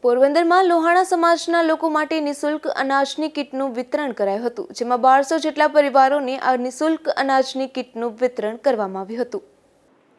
પોરબંદરમાં લોહાણા સમાજના લોકો માટે નિઃશુલ્ક અનાજની કીટનું વિતરણ કરાયું હતું, જેમાં 1200 જેટલા પરિવારોને આ નિઃશુલ્ક અનાજની કીટનું વિતરણ કરવામાં આવ્યું હતું।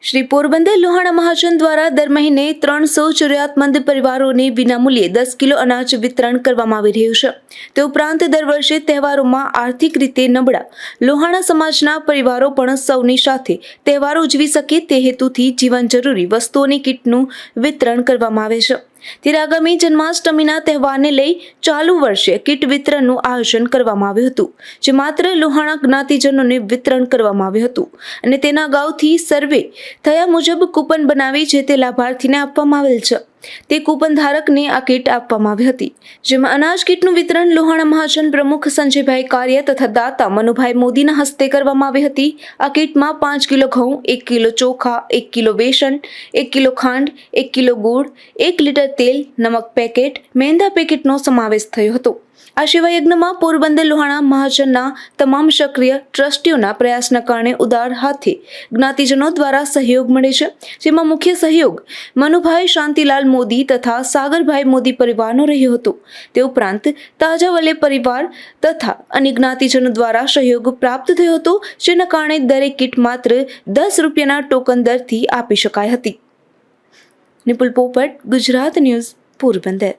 શ્રી પોરબંદર લોહાણા મહાજન દ્વારા દર મહિને 300 જરૂરિયાતમંદ પરિવારોને વિનામૂલ્યે 10 કિલો અનાજ વિતરણ કરવામાં આવી રહ્યું છે। તે ઉપરાંત દર વર્ષે તહેવારોમાં આર્થિક રીતે નબળા લોહાણા સમાજના પરિવારો પણ સૌની સાથે તહેવારો ઉજવી શકે તે હેતુથી જીવન જરૂરી વસ્તુઓની કીટનું વિતરણ કરવામાં આવે છે। ત્યારે આગામી જન્માષ્ટમીના તહેવારને લઈ ચાલુ વર્ષે કીટ વિતરણનું આયોજન કરવામાં આવ્યું હતું, જે માત્ર લોહાણા જ્ઞાતિજનોને વિતરણ કરવામાં આવ્યું હતું અને તેના અગાઉથી સર્વે થયા મુજબ કૂપન બનાવી જે તે લાભાર્થીને આપવામાં આવેલ છે તે કૂપન ધારકને આ કીટ આપવામાં આવી હતી, જેમાં અનાજ કીટનું વિતરણ લોહાણા મહાજન પ્રમુખ સંજયભાઈ કાર્ય તથા દાતા મનુભાઈ મોદીના હસ્તે કરવામાં આવી હતી। આ કીટમાં 5 કિલો ઘઉં, 1 કિલો ચોખા, 1 કિલો બેસન, 1 કિલો ખાંડ, 1 કિલો ગોળ, 1 લીટર તેલ, નમક પેકેટ, મેંદા પેકેટનો સમાવેશ થયો હતો। આ સિવાય યજ્ઞમાં પોરબંદર લોહાણા મહાજનના તમામ સક્રિય ટ્રસ્ટીઓના પ્રયાસના કારણે ઉદાર હાથે જ્ઞાતિજનો દ્વારા સહયોગ મળે છે, જેમાં મુખ્ય સહયોગ મનુભાઈ શાંતિલાલ મોદી તથા સાગરભાઈ મોદી પરિવારનો રહ્યો હતો। તે ઉપરાંત તાજાવલે પરિવાર તથા અન્ય જ્ઞાતિજનો દ્વારા સહયોગ પ્રાપ્ત થયો હતો, જેના કારણે દરેક કીટ માત્ર 10 રૂપિયાના ટોકન દરથી આપી શકાઈ હતી। નિપુલ પોપટ, ગુજરાત ન્યૂઝ, પોરબંદર।